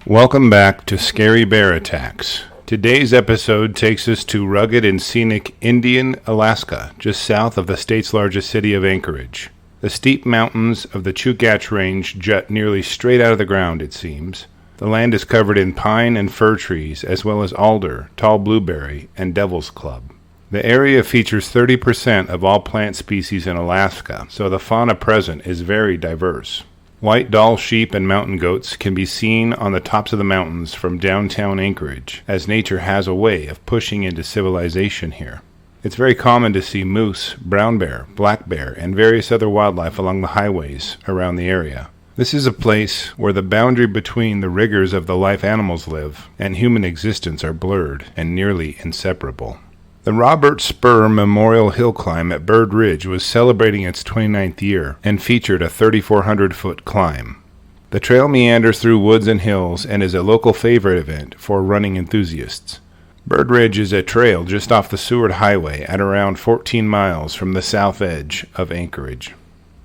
Welcome back to Scary Bear Attacks. Today's episode takes us to rugged and scenic Indian, Alaska, just south of the state's largest city of Anchorage. The steep mountains of the Chugach Range jut nearly straight out of the ground, it seems. The land is covered in pine and fir trees, as well as alder, tall blueberry, and devil's club. The area features 30% of all plant species in Alaska, so the fauna present is very diverse. White Dall sheep and mountain goats can be seen on the tops of the mountains from downtown Anchorage, as nature has a way of pushing into civilization here. It's very common to see moose, brown bear, black bear, and various other wildlife along the highways around the area. This is a place where the boundary between the rigors of the life animals live and human existence are blurred and nearly inseparable. The Robert Spur Memorial Hill Climb at Bird Ridge was celebrating its 29th year and featured a 3,400-foot climb. The trail meanders through woods and hills and is a local favorite event for running enthusiasts. Bird Ridge is a trail just off the Seward Highway at around 14 miles from the south edge of Anchorage.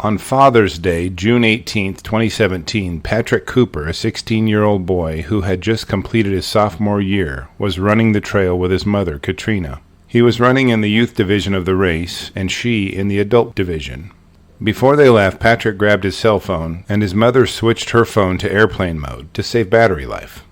On Father's Day, June 18, 2017, Patrick Cooper, a 16-year-old boy who had just completed his sophomore year, was running the trail with his mother, Katrina. He was running in the youth division of the race, and she in the adult division. Before they left, Patrick grabbed his cell phone, and his mother switched her phone to airplane mode to save battery life.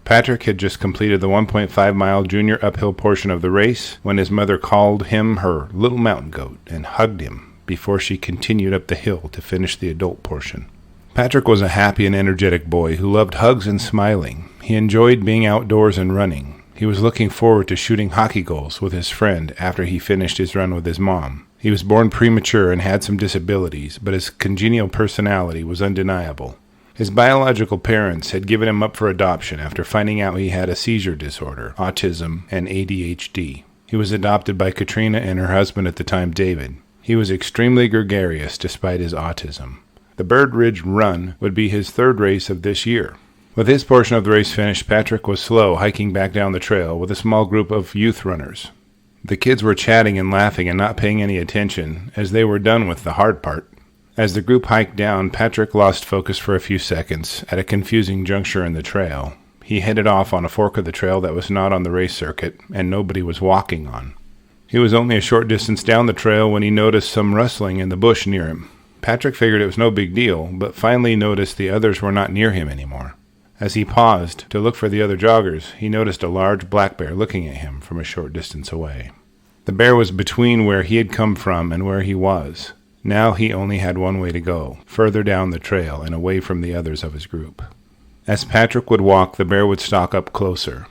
Patrick had just completed the 1.5-mile junior uphill portion of the race when his mother called him her little mountain goat and hugged him before she continued up the hill to finish the adult portion. Patrick was a happy and energetic boy who loved hugs and smiling. He enjoyed being outdoors and running. He was looking forward to shooting hockey goals with his friend after he finished his run with his mom. He was born premature and had some disabilities, but his congenial personality was undeniable. His biological parents had given him up for adoption after finding out he had a seizure disorder, autism, and ADHD. He was adopted by Katrina and her husband at the time, David. He was extremely gregarious despite his autism. The Bird Ridge Run would be his third race of this year. With his portion of the race finished, Patrick was slow hiking back down the trail with a small group of youth runners. The kids were chatting and laughing and not paying any attention, as they were done with the hard part. As the group hiked down, Patrick lost focus for a few seconds at a confusing juncture in the trail. He headed off on a fork of the trail that was not on the race circuit, and nobody was walking on. He was only a short distance down the trail when he noticed some rustling in the bush near him. Patrick figured it was no big deal, but finally noticed the others were not near him anymore. As he paused to look for the other joggers, he noticed a large black bear looking at him from a short distance away. The bear was between where he had come from and where he was. Now he only had one way to go, further down the trail and away from the others of his group. As Patrick would walk, the bear would stalk up closer.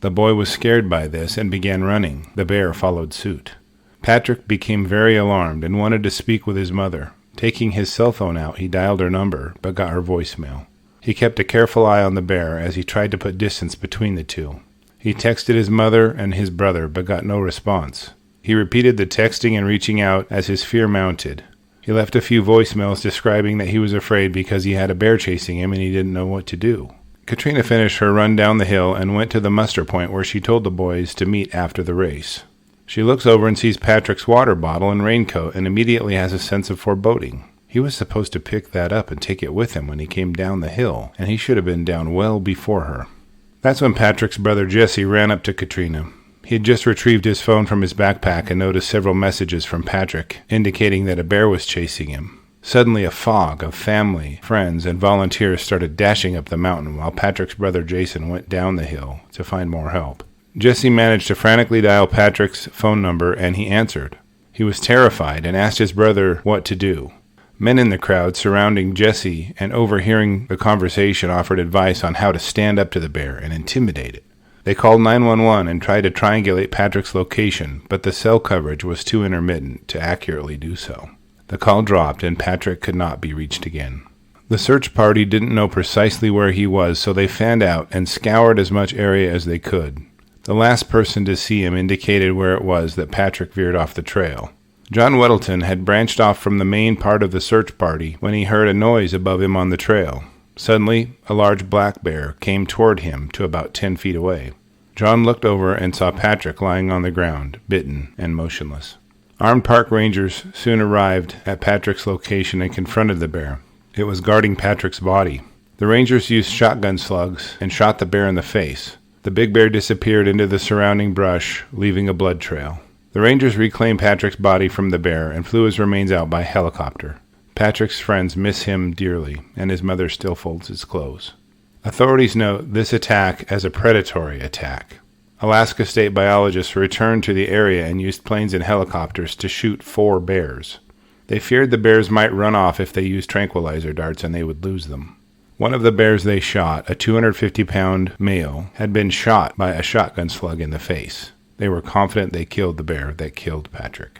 The boy was scared by this and began running. The bear followed suit. Patrick became very alarmed and wanted to speak with his mother. Taking his cell phone out, he dialed her number, but got her voicemail. He kept a careful eye on the bear as he tried to put distance between the two. He texted his mother and his brother, but got no response. He repeated the texting and reaching out as his fear mounted. He left a few voicemails describing that he was afraid because he had a bear chasing him and he didn't know what to do. Katrina finished her run down the hill and went to the muster point where she told the boys to meet after the race. She looks over and sees Patrick's water bottle and raincoat and immediately has a sense of foreboding. He was supposed to pick that up and take it with him when he came down the hill, and he should have been down well before her. That's when Patrick's brother Jesse ran up to Katrina. He had just retrieved his phone from his backpack and noticed several messages from Patrick, indicating that a bear was chasing him. Suddenly a fog of family, friends, and volunteers started dashing up the mountain while Patrick's brother Jason went down the hill to find more help. Jesse managed to frantically dial Patrick's phone number, and he answered. He was terrified and asked his brother what to do. Men in the crowd surrounding Jesse and overhearing the conversation offered advice on how to stand up to the bear and intimidate it. They called 911 and tried to triangulate Patrick's location, but the cell coverage was too intermittent to accurately do so. The call dropped and Patrick could not be reached again. The search party didn't know precisely where he was, so they fanned out and scoured as much area as they could. The last person to see him indicated where it was that Patrick veered off the trail. John Weddleton had branched off from the main part of the search party when he heard a noise above him on the trail. Suddenly, a large black bear came toward him to about 10 feet away. John looked over and saw Patrick lying on the ground, bitten and motionless. Armed park rangers soon arrived at Patrick's location and confronted the bear. It was guarding Patrick's body. The rangers used shotgun slugs and shot the bear in the face. The big bear disappeared into the surrounding brush, leaving a blood trail. The rangers reclaimed Patrick's body from the bear and flew his remains out by helicopter. Patrick's friends miss him dearly, and his mother still folds his clothes. Authorities note this attack as a predatory attack. Alaska state biologists returned to the area and used planes and helicopters to shoot 4 bears. They feared the bears might run off if they used tranquilizer darts and they would lose them. One of the bears they shot, a 250-pound male, had been shot by a shotgun slug in the face. They were confident they killed the bear that killed Patrick.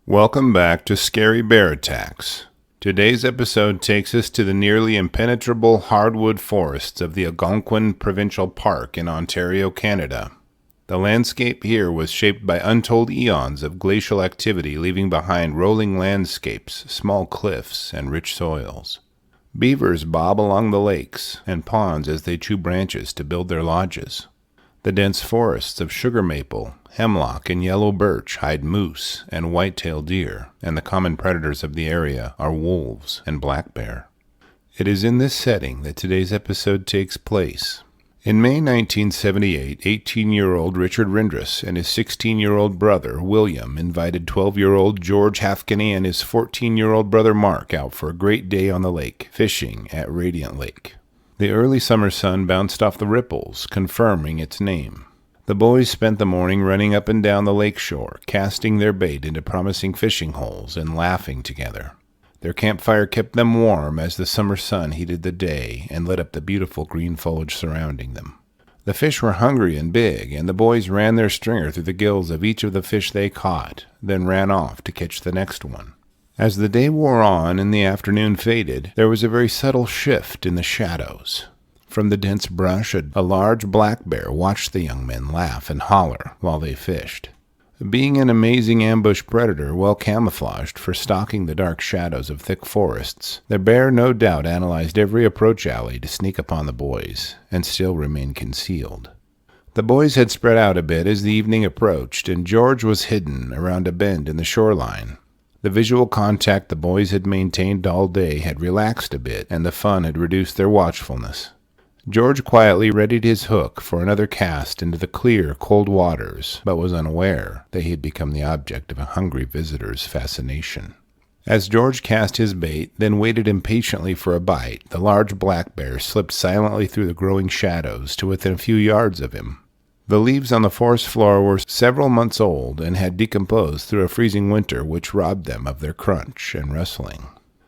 Welcome back to Scary Bear Attacks. Today's episode takes us to the nearly impenetrable hardwood forests of the Algonquin Provincial Park in Ontario, Canada. The landscape here was shaped by untold eons of glacial activity, leaving behind rolling landscapes, small cliffs, and rich soils. Beavers bob along the lakes and ponds as they chew branches to build their lodges. The dense forests of sugar maple, hemlock, and yellow birch hide moose and white-tailed deer, and the common predators of the area are wolves and black bear. It is in this setting that today's episode takes place. In May 1978, 18-year-old Richard Rindrus and his 16-year-old brother, William, invited 12-year-old George Hafkany and his 14-year-old brother Mark out for a great day on the lake, fishing at Radiant Lake. The early summer sun bounced off the ripples, confirming its name. The boys spent the morning running up and down the lake shore, casting their bait into promising fishing holes and laughing together. Their campfire kept them warm as the summer sun heated the day and lit up the beautiful green foliage surrounding them. The fish were hungry and big, and the boys ran their stringer through the gills of each of the fish they caught, then ran off to catch the next one. As the day wore on and the afternoon faded, there was a very subtle shift in the shadows. From the dense brush, a large black bear watched the young men laugh and holler while they fished. Being an amazing ambush predator well camouflaged for stalking the dark shadows of thick forests, the bear no doubt analyzed every approach alley to sneak upon the boys, and still remained concealed. The boys had spread out a bit as the evening approached, and George was hidden around a bend in the shoreline. The visual contact the boys had maintained all day had relaxed a bit, and the fun had reduced their watchfulness. George quietly readied his hook for another cast into the clear, cold waters, but was unaware that he had become the object of a hungry visitor's fascination. As George cast his bait, then waited impatiently for a bite, the large black bear slipped silently through the growing shadows to within a few yards of him. The leaves on the forest floor were several months old and had decomposed through a freezing winter which robbed them of their crunch and rustling.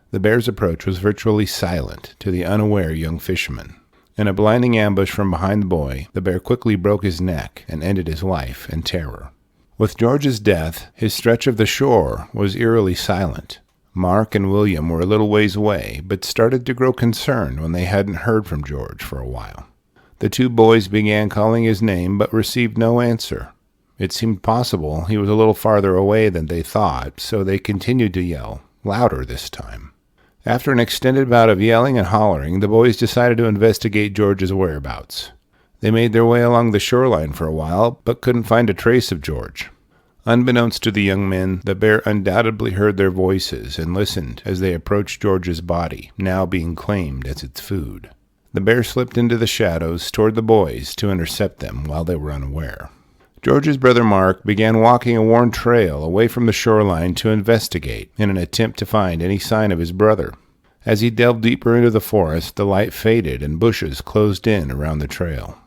The bear's approach was virtually silent to the unaware young fisherman. In a blinding ambush from behind the boy, the bear quickly broke his neck and ended his life in terror. With George's death, his stretch of the shore was eerily silent. Mark and William were a little ways away, but started to grow concerned when they hadn't heard from George for a while. The 2 boys began calling his name, but received no answer. It seemed possible he was a little farther away than they thought, so they continued to yell, louder this time. After an extended bout of yelling and hollering, the boys decided to investigate George's whereabouts. They made their way along the shoreline for a while, but couldn't find a trace of George. Unbeknownst to the young men, the bear undoubtedly heard their voices and listened as they approached George's body, now being claimed as its food. The bear slipped into the shadows toward the boys to intercept them while they were unaware. George's brother Mark began walking a worn trail away from the shoreline to investigate in an attempt to find any sign of his brother. As he delved deeper into the forest, the light faded and bushes closed in around the trail.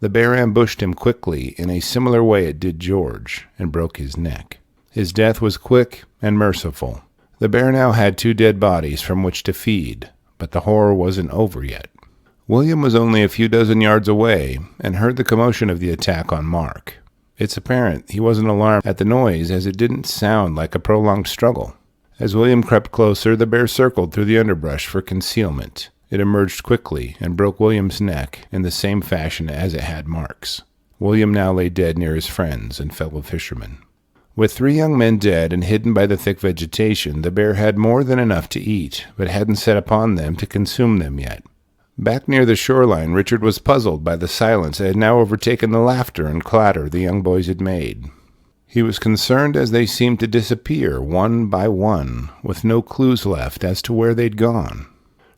The bear ambushed him quickly in a similar way it did George and broke his neck. His death was quick and merciful. The bear now had 2 dead bodies from which to feed, but the horror wasn't over yet. William was only a few dozen yards away and heard the commotion of the attack on Mark. It's apparent he wasn't alarmed at the noise, as it didn't sound like a prolonged struggle. As William crept closer, the bear circled through the underbrush for concealment. It emerged quickly and broke William's neck in the same fashion as it had Mark's. William now lay dead near his friends and fellow fishermen. With 3 young men dead and hidden by the thick vegetation, the bear had more than enough to eat, but hadn't set upon them to consume them yet. Back near the shoreline, Richard was puzzled by the silence that had now overtaken the laughter and clatter the young boys had made. He was concerned as they seemed to disappear one by one, with no clues left as to where they'd gone.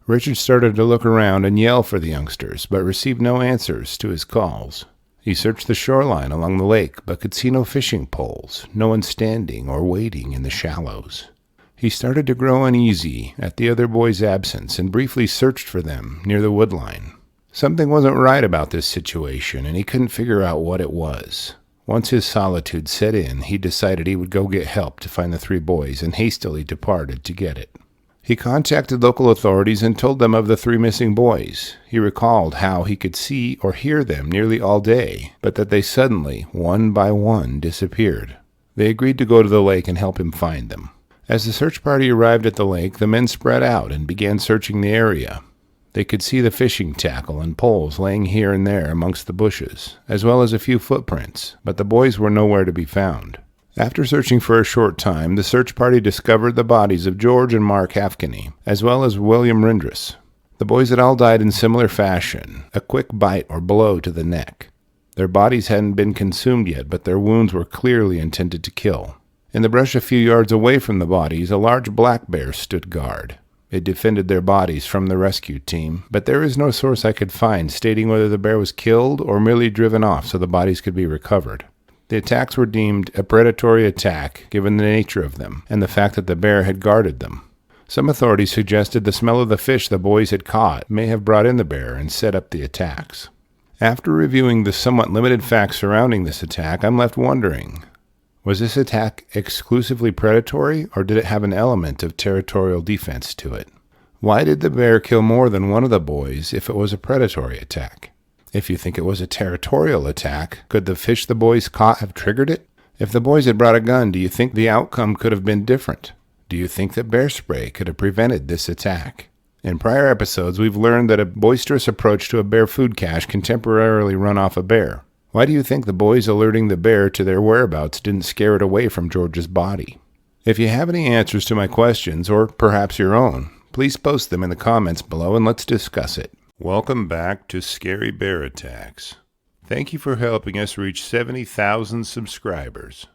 Richard started to look around and yell for the youngsters, but received no answers to his calls. He searched the shoreline along the lake, but could see no fishing poles, no one standing or waiting in the shallows. He started to grow uneasy at the other boys' absence and briefly searched for them near the woodline. Something wasn't right about this situation, and he couldn't figure out what it was. Once his solitude set in, he decided he would go get help to find the 3 boys and hastily departed to get it. He contacted local authorities and told them of the 3 missing boys. He recalled how he could see or hear them nearly all day, but that they suddenly, one by one, disappeared. They agreed to go to the lake and help him find them. As the search party arrived at the lake, the men spread out and began searching the area. They could see the fishing tackle and poles laying here and there amongst the bushes, as well as a few footprints, but the boys were nowhere to be found. After searching for a short time, the search party discovered the bodies of George and Mark Hafkeny, as well as William Rindress. The boys had all died in similar fashion, a quick bite or blow to the neck. Their bodies hadn't been consumed yet, but their wounds were clearly intended to kill. In the brush a few yards away from the bodies, a large black bear stood guard. It defended their bodies from the rescue team, but there is no source I could find stating whether the bear was killed or merely driven off so the bodies could be recovered. The attacks were deemed a predatory attack given the nature of them and the fact that the bear had guarded them. Some authorities suggested the smell of the fish the boys had caught may have brought in the bear and set up the attacks. After reviewing the somewhat limited facts surrounding this attack, I'm left wondering, was this attack exclusively predatory or did it have an element of territorial defense to it? Why did the bear kill more than one of the boys if it was a predatory attack? If you think it was a territorial attack, could the fish the boys caught have triggered it? If the boys had brought a gun, do you think the outcome could have been different? Do you think that bear spray could have prevented this attack? In prior episodes, we've learned that a boisterous approach to a bear food cache can temporarily run off a bear. Why do you think the boys alerting the bear to their whereabouts didn't scare it away from George's body? If you have any answers to my questions, or perhaps your own, please post them in the comments below and let's discuss it. Welcome back to Scary Bear Attacks. Thank you for helping us reach 70,000 subscribers.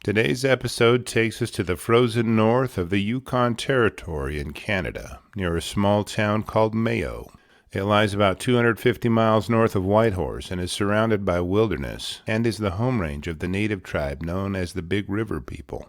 Today's episode takes us to the frozen north of the Yukon Territory in Canada, near a small town called Mayo. It lies about 250 miles north of Whitehorse and is surrounded by wilderness and is the home range of the native tribe known as the Big River People.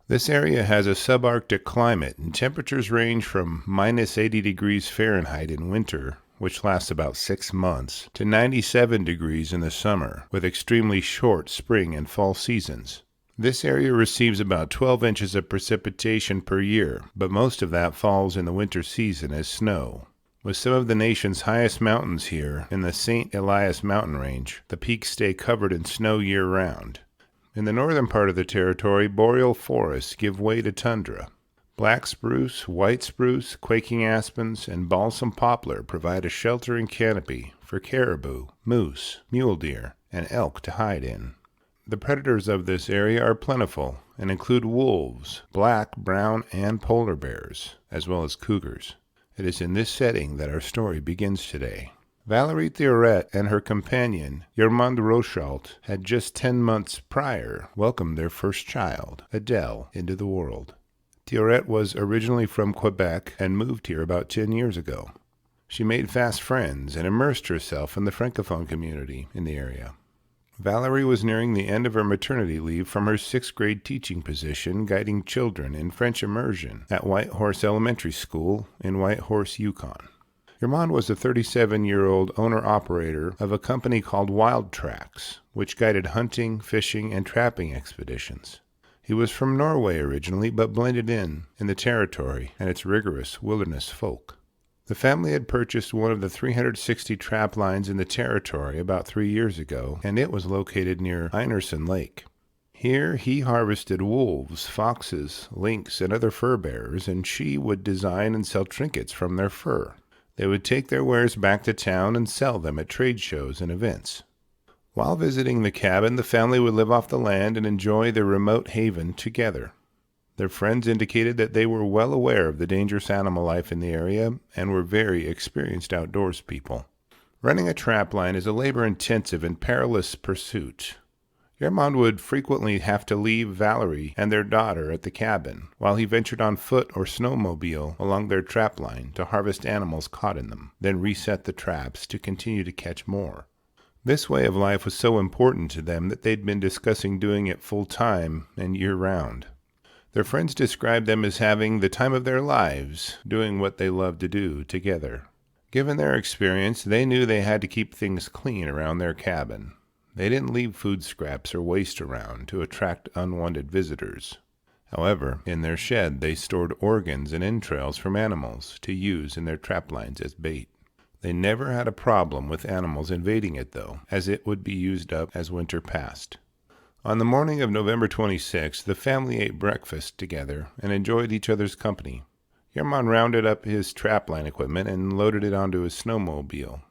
This area has a subarctic climate and temperatures range from minus 80 degrees Fahrenheit in winter, which lasts about 6 months, to 97 degrees in the summer, with extremely short spring and fall seasons. This area receives about 12 inches of precipitation per year, but most of that falls in the winter season as snow. With some of the nation's highest mountains here in the St. Elias mountain range, the peaks stay covered in snow year-round. In the northern part of the territory, boreal forests give way to tundra. Black spruce, white spruce, quaking aspens, and balsam poplar provide a sheltering canopy for caribou, moose, mule deer, and elk to hide in. The predators of this area are plentiful and include wolves, black, brown, and polar bears, as well as cougars. It is in this setting that our story begins today. Valerie Theoret and her companion, Yermond Rochalt, had just 10 months prior welcomed their first child, Adele, into the world. Theoret was originally from Quebec and moved here about 10 years ago. She made fast friends and immersed herself in the Francophone community in the area. Valerie was nearing the end of her maternity leave from her 6th grade teaching position guiding children in French immersion at Whitehorse Elementary School in Whitehorse, Yukon. Yermond was a 37-year-old owner-operator of a company called Wild Tracks, which guided hunting, fishing, and trapping expeditions. He was from Norway originally, but blended in the territory and its rigorous wilderness folk. The family had purchased one of the 360 trap lines in the territory about 3 years ago, and it was located near Einerson Lake. Here he harvested wolves, foxes, lynx, and other fur bearers, and she would design and sell trinkets from their fur. They would take their wares back to town and sell them at trade shows and events. While visiting the cabin, the family would live off the land and enjoy their remote haven together. Their friends indicated that they were well aware of the dangerous animal life in the area and were very experienced outdoors people. Running a trap line is a labor-intensive and perilous pursuit. Yermont would frequently have to leave Valerie and their daughter at the cabin, while he ventured on foot or snowmobile along their trap line to harvest animals caught in them, then reset the traps to continue to catch more. This way of life was so important to them that they'd been discussing doing it full-time and year-round. Their friends described them as having the time of their lives, doing what they loved to do together. Given their experience, they knew they had to keep things clean around their cabin. They didn't leave food scraps or waste around to attract unwanted visitors. However, in their shed they stored organs and entrails from animals to use in their trap lines as bait. They never had a problem with animals invading it, though, as it would be used up as winter passed. On the morning of November 26th, the family ate breakfast together and enjoyed each other's company. Yermont rounded up his trapline equipment and loaded it onto his snowmobile.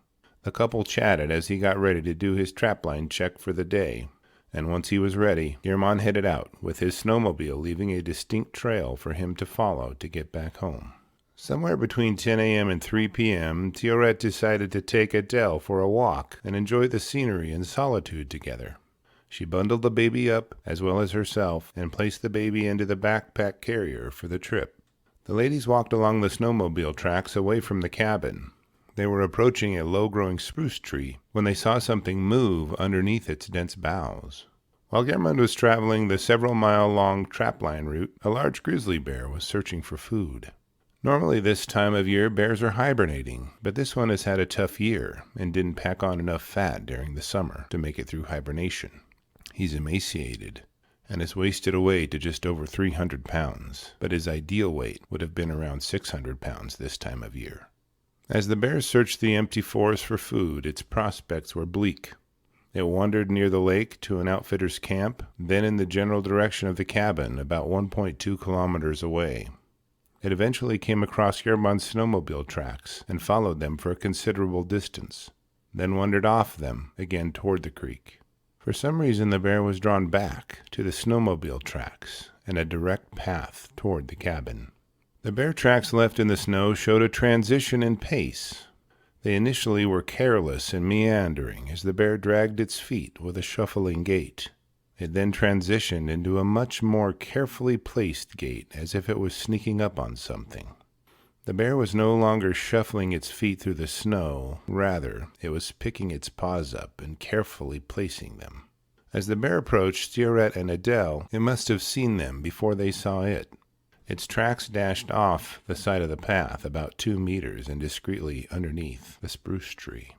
The couple chatted as he got ready to do his trapline check for the day, and once he was ready, Yermont headed out, with his snowmobile leaving a distinct trail for him to follow to get back home. Somewhere between 10 a.m. and 3 p.m., Theoret decided to take Adele for a walk and enjoy the scenery and solitude together. She bundled the baby up, as well as herself, and placed the baby into the backpack carrier for the trip. The ladies walked along the snowmobile tracks away from the cabin. They were approaching a low-growing spruce tree when they saw something move underneath its dense boughs. While Yermont was traveling the several-mile-long trapline route, a large grizzly bear was searching for food. Normally this time of year bears are hibernating, but this one has had a tough year and didn't pack on enough fat during the summer to make it through hibernation. He's emaciated and is wasted away to just over 300 pounds, but his ideal weight would have been around 600 pounds this time of year. As the bear searched the empty forest for food, its prospects were bleak. It wandered near the lake to an outfitter's camp, then in the general direction of the cabin, about 1.2 kilometers away. It eventually came across Yermont's snowmobile tracks and followed them for a considerable distance, then wandered off them again toward the creek. For some reason, the bear was drawn back to the snowmobile tracks and a direct path toward the cabin. The bear tracks left in the snow showed a transition in pace. They initially were careless and meandering as the bear dragged its feet with a shuffling gait. It then transitioned into a much more carefully placed gait, as if it was sneaking up on something. The bear was no longer shuffling its feet through the snow, rather, it was picking its paws up and carefully placing them. As the bear approached Theoret and Adele, it must have seen them before they saw it. Its tracks dashed off the side of the path about 2 meters and discreetly underneath the spruce tree.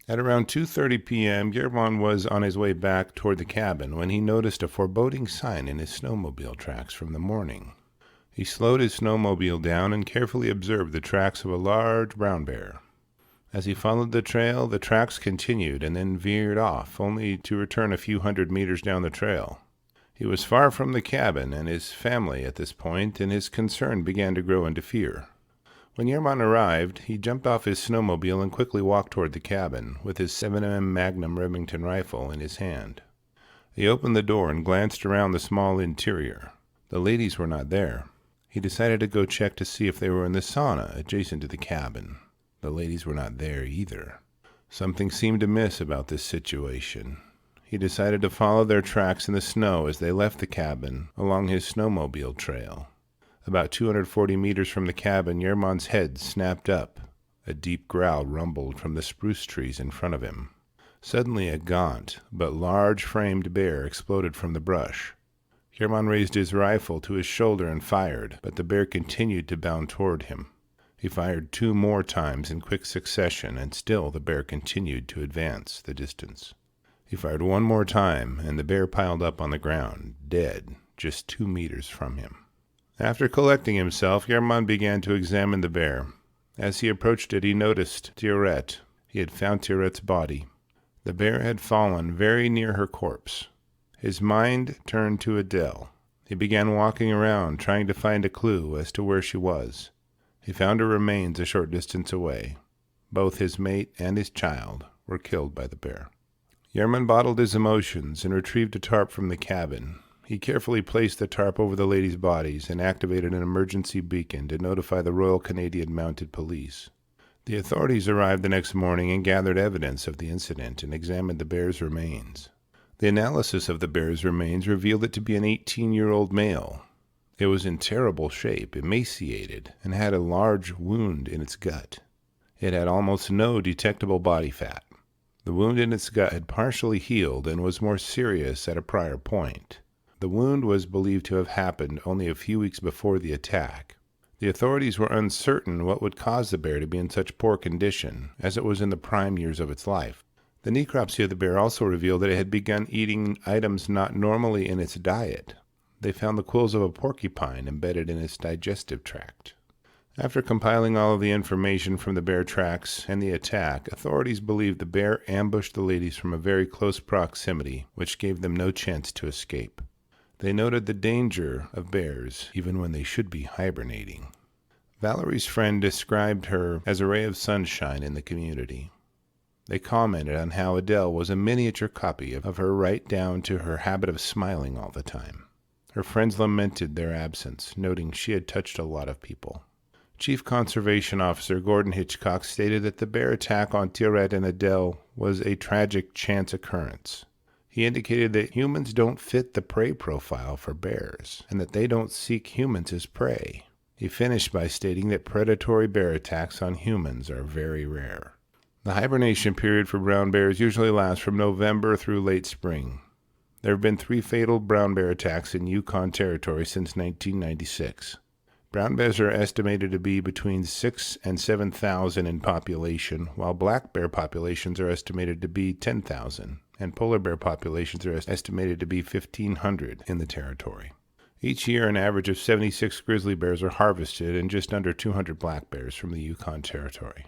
At around 2:30 p.m., Yermont was on his way back toward the cabin when he noticed a foreboding sign in his snowmobile tracks from the morning. He slowed his snowmobile down and carefully observed the tracks of a large brown bear. As he followed the trail, the tracks continued and then veered off, only to return a few hundred meters down the trail. He was far from the cabin and his family at this point, and his concern began to grow into fear. When Yermont arrived, he jumped off his snowmobile and quickly walked toward the cabin, with his 7mm Magnum Remington rifle in his hand. He opened the door and glanced around the small interior. The ladies were not there. He decided to go check to see if they were in the sauna adjacent to the cabin. The ladies were not there either. Something seemed amiss about this situation. He decided to follow their tracks in the snow as they left the cabin along his snowmobile trail. About 240 meters from the cabin, Yermont's head snapped up. A deep growl rumbled from the spruce trees in front of him. Suddenly a gaunt but large-framed bear exploded from the brush. Yermont raised his rifle to his shoulder and fired, but the bear continued to bound toward him. He fired 2 more times in quick succession, and still the bear continued to advance the distance. He fired 1 more time, and the bear piled up on the ground, dead, just 2 meters from him. After collecting himself, Yermont began to examine the bear. As he approached it, he noticed Theoret. He had found Theoret's body. The bear had fallen very near her corpse. His mind turned to Adele. He began walking around, trying to find a clue as to where she was. He found her remains a short distance away. Both his mate and his child were killed by the bear. Yermont bottled his emotions and retrieved a tarp from the cabin. He carefully placed the tarp over the ladies' bodies and activated an emergency beacon to notify the Royal Canadian Mounted Police. The authorities arrived the next morning and gathered evidence of the incident and examined the bear's remains. The analysis of the bear's remains revealed it to be an 18-year-old male. It was in terrible shape, emaciated, and had a large wound in its gut. It had almost no detectable body fat. The wound in its gut had partially healed and was more serious at a prior point. The wound was believed to have happened only a few weeks before the attack. The authorities were uncertain what would cause the bear to be in such poor condition, as it was in the prime years of its life. The necropsy of the bear also revealed that it had begun eating items not normally in its diet. They found the quills of a porcupine embedded in its digestive tract. After compiling all of the information from the bear tracks and the attack, authorities believed the bear ambushed the ladies from a very close proximity, which gave them no chance to escape. They noted the danger of bears, even when they should be hibernating. Valerie's friend described her as a ray of sunshine in the community. They commented on how Adele was a miniature copy of her, right down to her habit of smiling all the time. Her friends lamented their absence, noting she had touched a lot of people. Chief Conservation Officer Gordon Hitchcock stated that the bear attack on Theoret and Adele was a tragic chance occurrence. He indicated that humans don't fit the prey profile for bears, and that they don't seek humans as prey. He finished by stating that predatory bear attacks on humans are very rare. The hibernation period for brown bears usually lasts from November through late spring. There have been 3 fatal brown bear attacks in Yukon Territory since 1996. Brown bears are estimated to be between 6,000 and 7,000 in population, while black bear populations are estimated to be 10,000, and polar bear populations are estimated to be 1,500 in the territory. Each year, an average of 76 grizzly bears are harvested and just under 200 black bears from the Yukon Territory.